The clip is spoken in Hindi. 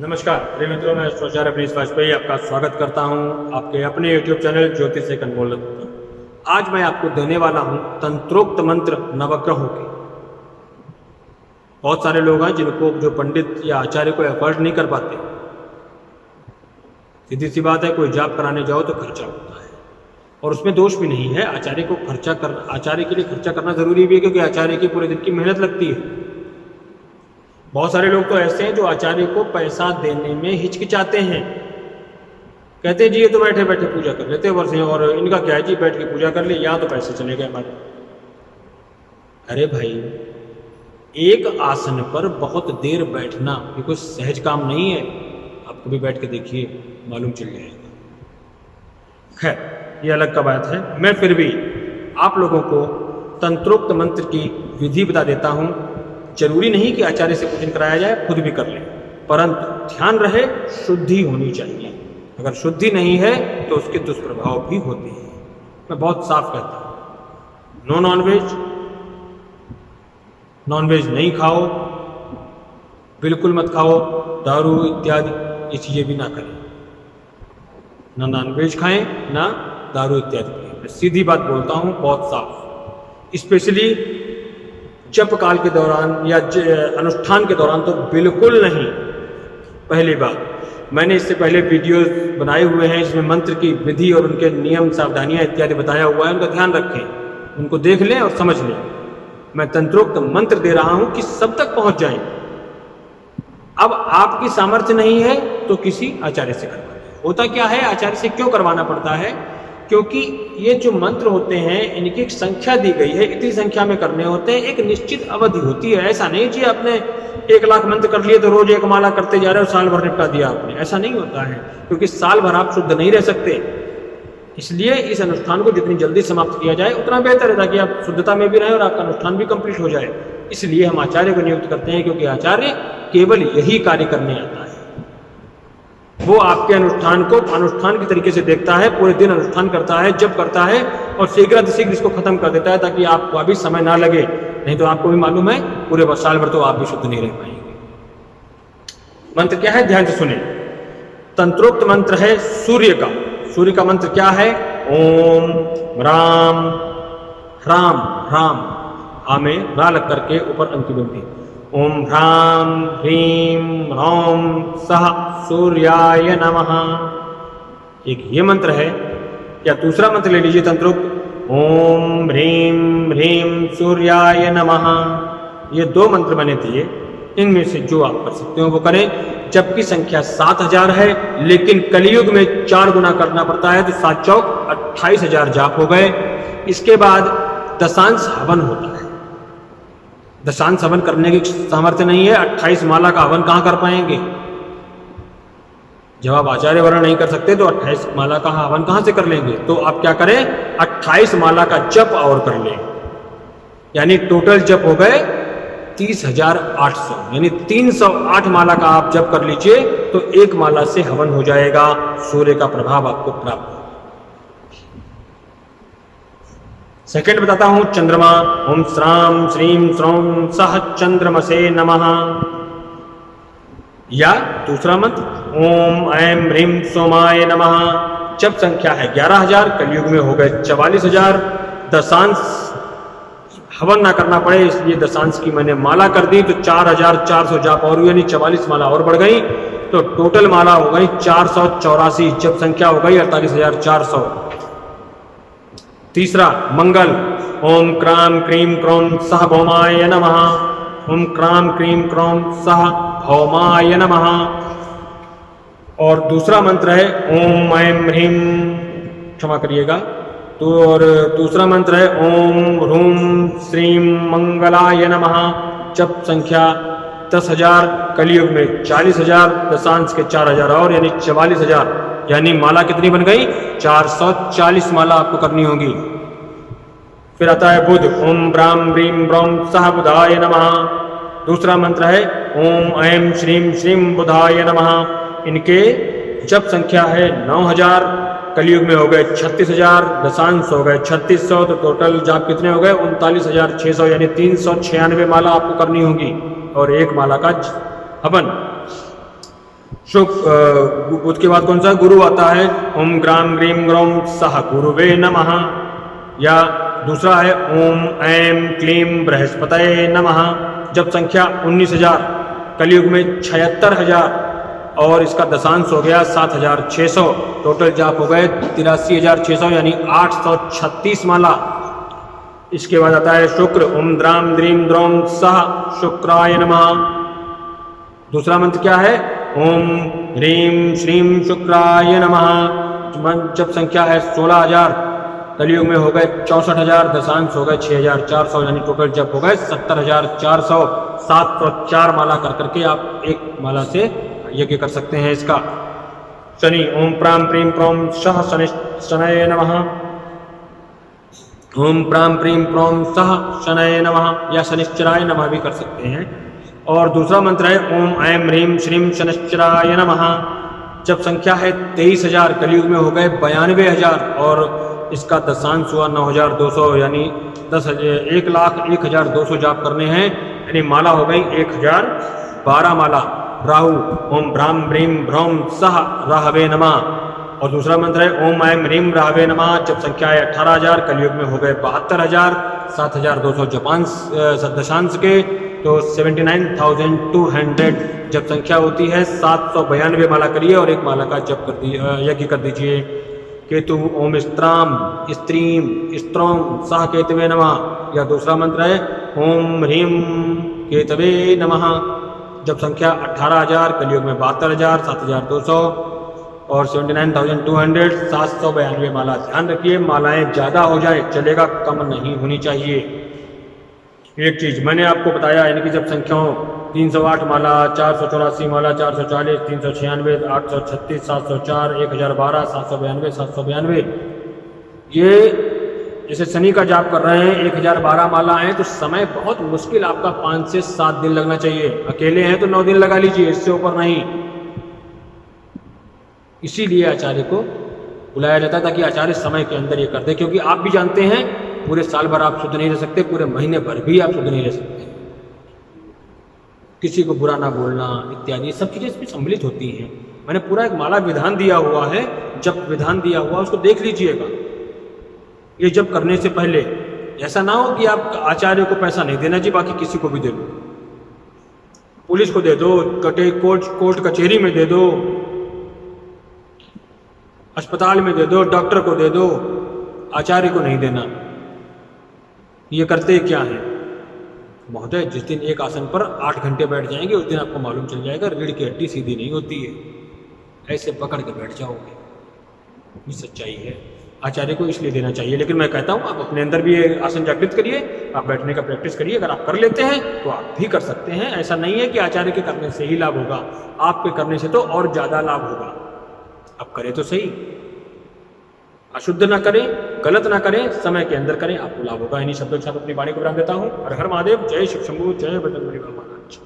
नमस्कार प्रिय मित्रों, मैं आचार्य प्रिंस वाजपेयी आपका स्वागत करता हूं आपके अपने YouTube चैनल ज्योतिष से कन्वोल। आज मैं आपको देने वाला हूं तंत्रोक्त मंत्र नवग्रहों के। बहुत सारे लोग हैं जिनको जो पंडित या आचार्य को अफोर्ड नहीं कर पाते। सीधी सी बात है, कोई जाप कराने जाओ तो खर्चा होता है और उसमें दोष भी नहीं है। आचार्य के लिए खर्चा करना जरूरी भी है, क्योंकि आचार्य की पूरे दिन की मेहनत लगती है। बहुत सारे लोग तो ऐसे हैं जो आचार्य को पैसा देने में हिचकिचाते हैं। कहते हैं जी ये तो बैठे बैठे पूजा कर लेते वर्ष हैं, और इनका क्या है जी, बैठ के पूजा कर ले, यहाँ तो पैसे चले गए हमारे। अरे भाई, एक आसन पर बहुत देर बैठना ये कोई सहज काम नहीं है। आप कभी बैठ के देखिए, मालूम चल जाएगा। खैर, ये अलग का बात है। मैं फिर भी आप लोगों को तंत्रोक्त मंत्र की विधि बता देता हूं। जरूरी नहीं कि आचार्य से पूजन कराया जाए, खुद भी कर लें, परंतु ध्यान रहे शुद्धि होनी चाहिए। अगर शुद्धि नहीं है तो उसके दुष्प्रभाव भी होते हैं। मैं बहुत साफ कहता हूं, नो नॉनवेज नहीं खाओ, बिल्कुल मत खाओ। दारू इत्यादि ये चीजें भी ना करें, ना नॉनवेज खाएं ना दारू इत्यादि पिएं। मैं सीधी बात बोलता हूं, बहुत साफ। स्पेशली जप काल के दौरान या अनुष्ठान के दौरान तो बिल्कुल नहीं। पहली बात, मैंने इससे पहले वीडियोस बनाए हुए हैं, इसमें मंत्र की विधि और उनके नियम सावधानियां इत्यादि बताया हुआ है। उनका ध्यान रखें, उनको देख लें और समझ लें। मैं तंत्रोक्त मंत्र दे रहा हूं कि सब तक पहुंच जाएं। अब आपकी सामर्थ्य नहीं है तो किसी आचार्य से करवाएं। होता क्या है, आचार्य से क्यों करवाना पड़ता है? क्योंकि ये जो मंत्र होते हैं इनकी एक संख्या दी गई है, इतनी संख्या में करने होते हैं, एक निश्चित अवधि होती है। ऐसा नहीं जी आपने 1 लाख मंत्र कर लिए तो रोज एक माला करते जा रहे हो, साल भर निपटा दिया आपने। ऐसा नहीं होता है, क्योंकि साल भर आप शुद्ध नहीं रह सकते। इसलिए इस अनुष्ठान को जितनी जल्दी समाप्त किया जाए उतना बेहतर है, ताकि आप शुद्धता में भी रहें और आपका अनुष्ठान भी कंप्लीट हो जाए। इसलिए हम आचार्य को नियुक्त करते हैं, क्योंकि आचार्य केवल यही कार्य करने आता है। वो आपके अनुष्ठान को अनुष्ठान की तरीके से देखता है, पूरे दिन अनुष्ठान करता है, जब करता है, और शीघ्र इसको खत्म कर देता है, ताकि आपको अभी समय ना लगे। नहीं तो आपको भी मालूम है, पूरे साल भर तो आप भी शुद्ध नहीं रह पाएंगे। मंत्र क्या है, ध्यान से सुने। तंत्रोक्त मंत्र है सूर्य का। सूर्य का मंत्र क्या है? ओम राम राम राम, आमे रा लग करके ऊपर अंकी बिंदी। ओम ह्रां ह्रीं ह्रौं सः सूर्याय नमः। एक ये मंत्र है। या दूसरा मंत्र ले लीजिए तंत्रोक्त, ओम ह्रीं ह्रीं सूर्याय नमः। ये 2 मंत्र मैंने दिए, इनमें से जो आप कर सकते हो वो करें। जबकि संख्या 7000 है, लेकिन कलयुग में 4 गुना करना पड़ता है, तो 7 चौक 28,000 जाप हो गए। इसके बाद दशांश हवन होता है। दशांश हवन करने की सामर्थ्य नहीं है, 28 माला का हवन कहां कर पाएंगे? जब आप आचार्य वर्ण नहीं कर सकते तो 28 माला का हवन कहां से कर लेंगे? तो आप क्या करें, 28 माला का जप और कर लें। यानी टोटल जप हो गए 30,800, यानी 308 माला का आप जप कर लीजिए, तो 1 माला से हवन हो जाएगा। सूर्य का प्रभाव आपको प्राप्त होगा। सेकंड बताता हूं, चंद्रमा। ओम श्राम श्रीं श्रौं सह चंद्रमसे नमः। या दूसरा मंत्र, ओम ऐं ह्रीं सोमाय नमः। जब संख्या है 11,000, कलयुग में हो गए 44,000। दशांश हवन ना करना पड़े, इसलिए दशांश की मैंने माला कर दी, तो 4,400 जाप और, यानी 44 माला और बढ़ गई, तो टोटल माला हो गई 484। जब संख्या हो गई 48,400। तीसरा मंगल, ओम क्रां क्रीं क्रौं सह भौमाय नमः। ओम क्रां क्रीं क्रौं सह भौमाय नमः। और दूसरा मंत्र है ओम ऐं ह्रीं, क्षमा करिएगा, तो और दूसरा मंत्र है ओम ह्रूं श्रीं मंगलाय नमः। जब संख्या 10,000, कलयुग में 40,000, दशांश के 4,000 और, यानी 44,000। यानी माला कितनी बन गई? 440 माला आपको करनी होगी। फिर आता है बुध, ओम ब्रां ब्रीं ब्रौं सह बुधाय नमः। दूसरा मंत्र है ओम ऐं श्रीं श्रीं बुधाय नमः। इनके जब संख्या है 9,000, कलयुग में हो गए 36,000, दशांश हो गए 3600, तो टोटल जाप कितने हो गए? 39,600, यानी 396 माला आपको करनी होगी, और 1 माला का हवन। उसके बाद कौन सा गुरु आता है? ओम ग्राम ग्रीम ग्रौम सह गुरुवे नमः। या दूसरा है ओम ऐम क्लीम बृहस्पतये नमः। जप संख्या 19,000, कलयुग में 76,000 और इसका दशांश हो गया 7,600। टोटल जाप हो गए 83,600 यानी 836 माला। इसके बाद आता है शुक्र, ओम द्राम द्रीम द्रोम सह शुक्राय नमः। दूसरा मंत्र क्या है? ओम ह्रीम श्रीम शुक्राय नमः। जप संख्या है 16,000, कलयुग में हो गए 64,000, दशांश हो गए 6,400 यानी टोटल जप हो गए 70,400। 704 माला कर करके आप एक माला से यज्ञ कर सकते हैं इसका। शनि, ओम प्राम प्रीम प्रोम सह शनये नमः। ओम प्राम प्रीम प्रोम सह शनये नमः या शनिश्चराय नमः भी कर सकते हैं। और दूसरा मंत्र है ओम ऐम ह्रीम श्रीम शनिश्चराय नमः। जब संख्या है 23,000, कलयुग में हो गए 92,000 और इसका दशांश हुआ 9,200 यानी 1,01,200 जाप करने हैं यानी माला हो गई 1,012 माला। राहु, ओम ब्राह्म ब्रीम ब्रह्म सह राहवे नमः। और दूसरा मंत्र है ओम ऐम ह्रीम राहवे नमः। जब संख्या है 18,000, कलयुग में हो गए 72,000, 7,200 जपांश दशांश के तो 79,200 जब संख्या होती है। 792 माला करिए और एक माला का जप कर दीजिए, यज्ञ कर दीजिए। केतु, ओम स्त्राम स्त्रीम स्त्रोम सह केतवे नमः। या दूसरा मंत्र है ओम ह्रीम केतवे नमः। जब संख्या 18,000, कलयुग में 72,000, 7,200 और 79,200, 792 माला। ध्यान रखिए मालाएं ज़्यादा हो जाए चलेगा, कम नहीं होनी चाहिए। एक चीज़ मैंने आपको बताया यानी कि जब संख्याओं 308 माला, 484 माला, 440, 396, 836, 704, 1,012, 792, 792, ये जैसे शनि का जाप कर रहे हैं 1,012 माला हैं तो समय बहुत मुश्किल आपका 5 से 7 दिन लगना चाहिए। अकेले हैं तो 9 दिन लगा लीजिए, इससे ऊपर नहीं। इसीलिए आचार्य को बुलाया जाता है ताकि आचार्य समय के अंदर ये कर दे, क्योंकि आप भी जानते हैं पूरे साल भर आप शुद्ध नहीं रह सकते, पूरे महीने भर भी आप शुद्ध नहीं रह सकते। किसी को बुरा ना बोलना इत्यादि सब चीज़ें इसमें सम्मिलित होती हैं। मैंने पूरा एक माला विधान दिया हुआ है, जब विधान दिया हुआ उसको देख लीजिएगा। ये जब करने से पहले ऐसा ना हो कि आप आचार्य को पैसा नहीं देना जी, बाकी किसी को भी दे दो, पुलिस को दे दो, कोर्ट कचहरी में दे दो, अस्पताल में दे दो, डॉक्टर को दे दो, आचार्य को नहीं देना। ये करते क्या है महोदय? जिस दिन एक आसन पर 8 घंटे बैठ जाएंगे उस दिन आपको मालूम चल जाएगा रीढ़ की हड्डी सीधी नहीं होती है, ऐसे पकड़ के बैठ जाओगे। ये सच्चाई है। आचार्य को इसलिए देना चाहिए। लेकिन मैं कहता हूँ आप अपने अंदर भी ये आसन जागृत करिए, आप बैठने का प्रैक्टिस करिए। अगर आप कर लेते हैं तो आप भी कर सकते हैं। ऐसा नहीं है कि आचार्य के करने से ही लाभ होगा, आपके करने से तो और ज़्यादा लाभ होगा। आप करें तो सही, अशुद्ध ना करें, गलत ना करें, समय के अंदर करें, आपको लाभ होगा। इन्हीं शब्दों के साथ अपनी वाणी को विराम देता हूँ। हर हर महादेव, जय शिव शंभू, जय बजरंगबली महाराज।